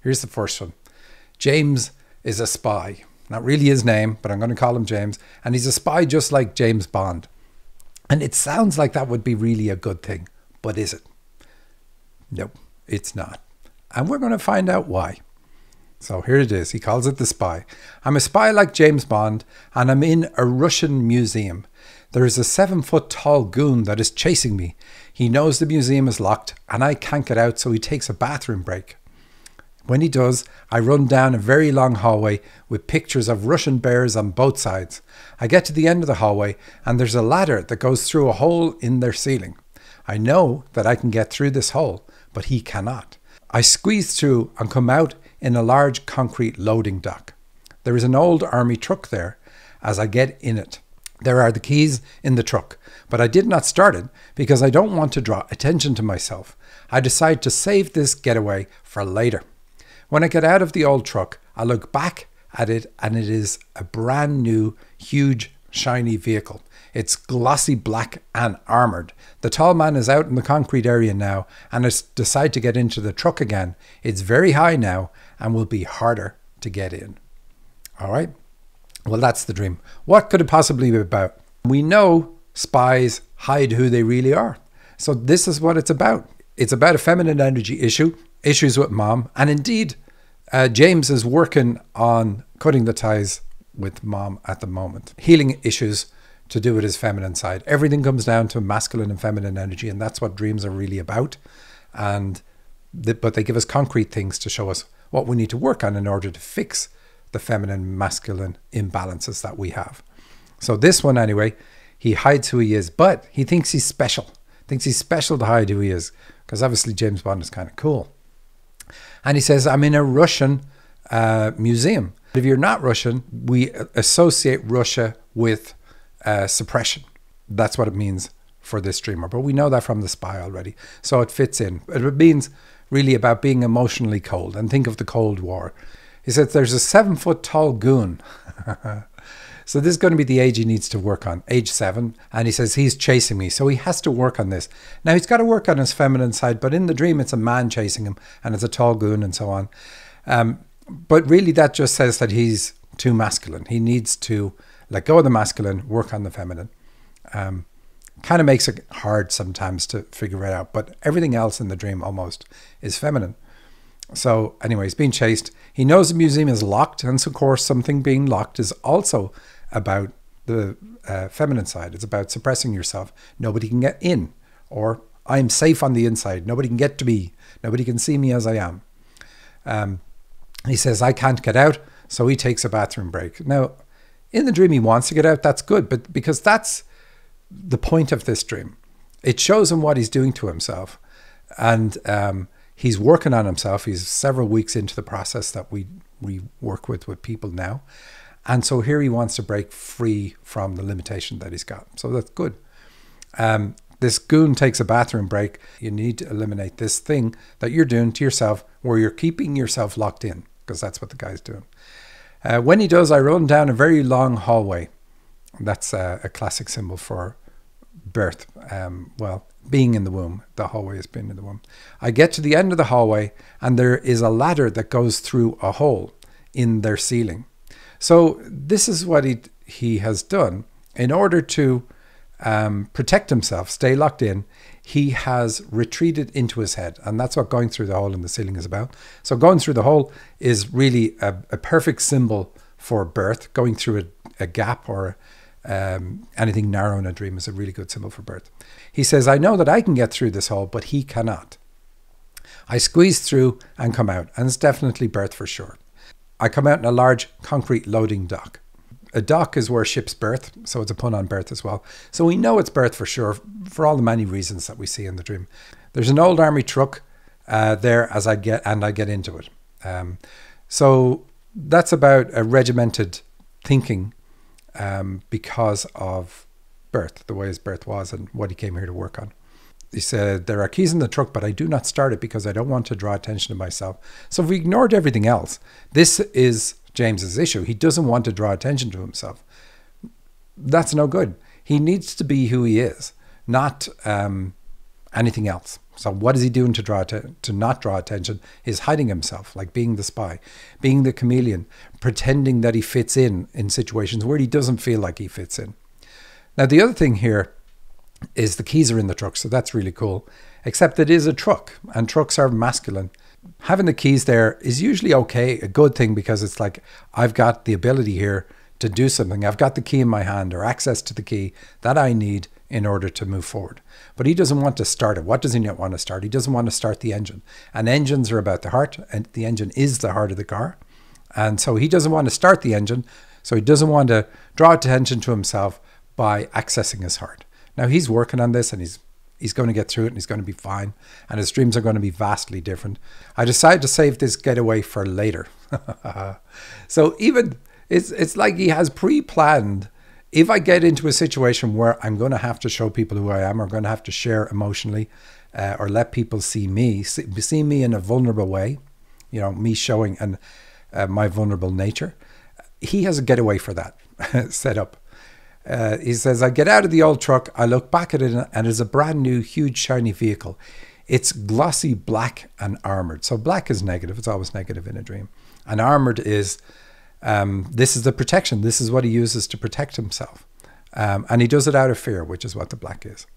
Here's the first one. James is a spy. Not really his name, but I'm going to call him James. And he's a spy just like James Bond. And it sounds like that would be really a good thing. But is it? No, it's not. And we're going to find out why. So here it is. He calls it The Spy. I'm a spy like James Bond, and I'm in a Russian museum. There is a 7-foot tall goon that is chasing me. He knows the museum is locked, and I can't get out, so he takes a bathroom break. When he does, I run down a very long hallway with pictures of Russian bears on both sides. I get to the end of the hallway, and there's a ladder that goes through a hole in their ceiling. I know that I can get through this hole, but he cannot. I squeeze through and come out in a large concrete loading dock. There is an old army truck there as I get in it. There are the keys in the truck, but I did not start it because I don't want to draw attention to myself. I decide to save this getaway for later. When I get out of the old truck, I look back at it and it is a brand new, huge, shiny vehicle. It's glossy black and armoured. The tall man is out in the concrete area now and has decided to get into the truck again. It's very high now and will be harder to get in. All right. Well, that's the dream. What could it possibly be about? We know spies hide who they really are. So this is what it's about. It's about a feminine energy issue, issues with mom. And indeed, James is working on cutting the ties with mom at the moment. Healing issues to do with his feminine side. Everything comes down to masculine and feminine energy, and that's what dreams are really about. But they give us concrete things to show us what we need to work on in order to fix the feminine masculine imbalances that we have. So this one anyway, he hides who he is, but he thinks he's special. Thinks he's special to hide who he is, because obviously James Bond is kind of cool. And he says, I'm in a Russian museum. If you're not Russian, we associate Russia with suppression. That's what it means for this dreamer. But we know that from The Spy already. So it fits in. It means really about being emotionally cold. And think of the Cold War. He says there's a 7-foot tall goon. So this is going to be the age he needs to work on, age 7. And he says he's chasing me. So he has to work on this. Now he's got to work on his feminine side. But in the dream, it's a man chasing him. And it's a tall goon and so on. But really that just says that he's too masculine. He needs to let go of the masculine, work on the feminine. Kind of makes it hard sometimes to figure it out. But everything else in the dream almost is feminine. So anyway, he's being chased. He knows the museum is locked. And so of course, something being locked is also about the feminine side. It's about suppressing yourself. Nobody can get in. Or I'm safe on the inside. Nobody can get to me. Nobody can see me as I am. He says, I can't get out. So he takes a bathroom break. Now, in the dream, he wants to get out. That's good. But because that's the point of this dream. It shows him what he's doing to himself. And he's working on himself. He's several weeks into the process that we work with people now. And so here he wants to break free from the limitation that he's got. So that's good. This goon takes a bathroom break. You need to eliminate this thing that you're doing to yourself where you're keeping yourself locked in, because that's what the guy's doing. When he does, I run down a very long hallway. That's a classic symbol for birth. Well, being in the womb. The hallway is being in the womb. I get to the end of the hallway and there is a ladder that goes through a hole in their ceiling. So this is what he has done. In order to protect himself, stay locked in, he has retreated into his head. And that's what going through the hole in the ceiling is about. So going through the hole is really a perfect symbol for birth. Going through a gap or anything narrow in a dream is a really good symbol for birth. He says, I know that I can get through this hole, but he cannot. I squeeze through and come out, and it's definitely birth for sure. I come out in a large concrete loading dock. A dock is where ships berth, so it's a pun on birth as well. So we know it's birth for sure, for all the many reasons that we see in the dream. There's an old army truck there as I get into it. So that's about a regimented thinking because of birth, the way his birth was and what he came here to work on. He said, there are keys in the truck, but I do not start it because I don't want to draw attention to myself. So if we ignored everything else, this is James's issue. He doesn't want to draw attention to himself. That's no good. He needs to be who he is, not anything else. So what is he doing to not draw attention? Is hiding himself, like being the spy, being the chameleon, pretending that he fits in situations where he doesn't feel like he fits in. Now, the other thing here is the keys are in the truck, so that's really cool, except it is a truck and trucks are masculine. Having the keys there is usually okay, a good thing, because it's like, I've got the ability here to do something. I've got the key in my hand, or access to the key that I need in order to move forward. But he doesn't want to start it. What does he not want to start? He doesn't want to start the engine. And engines are about the heart, and the engine is the heart of the car. And so he doesn't want to start the engine. So he doesn't want to draw attention to himself by accessing his heart. Now he's working on this, and he's going to get through it, and he's going to be fine. And his dreams are going to be vastly different. I decided to save this getaway for later. So even it's like he has pre-planned, if I get into a situation where I'm going to have to show people who I am, or going to have to share emotionally, or let people see me in a vulnerable way, you know, me showing my vulnerable nature, he has a getaway for that set up. He says, I get out of the old truck, I look back at it, and it's a brand new, huge, shiny vehicle. It's glossy black and armored. So black is negative. It's always negative in a dream. And armored is, this is the protection. This is what he uses to protect himself. And he does it out of fear, which is what the black is.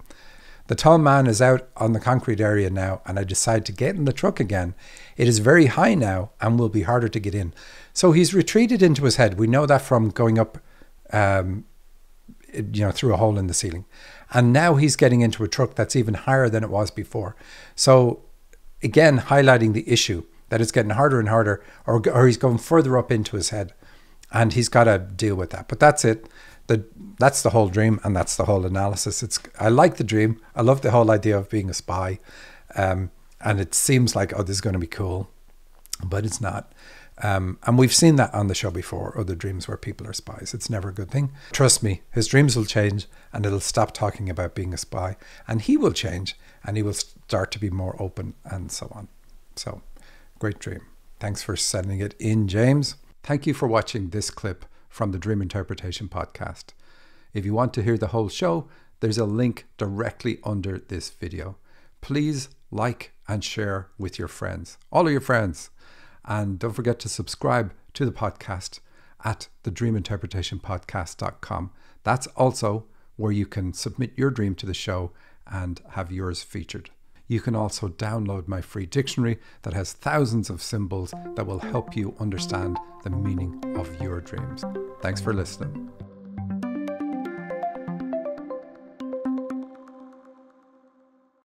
The tall man is out on the concrete area now, and I decide to get in the truck again. It is very high now and will be harder to get in. So he's retreated into his head. We know that from going up, through a hole in the ceiling. And now he's getting into a truck that's even higher than it was before. So again, highlighting the issue that it's getting harder and harder, or he's going further up into his head, and he's got to deal with that. But that's it. That's the whole dream, and that's the whole analysis. I like the dream. I love the whole idea of being a spy. And it seems like, oh, this is going to be cool, but it's not. And we've seen that on the show before, other dreams where people are spies. It's never a good thing. Trust me, his dreams will change, and it'll stop talking about being a spy, and he will change, and he will start to be more open, and so on. So, great dream. Thanks for sending it in, James. Thank you for watching this clip from the Dream Interpretation Podcast. If you want to hear the whole show, there's a link directly under this video. Please like and share with your friends, all of your friends. And don't forget to subscribe to the podcast at thedreaminterpretationpodcast.com. That's also where you can submit your dream to the show and have yours featured. You can also download my free dictionary that has thousands of symbols that will help you understand the meaning of your dreams. Thanks for listening.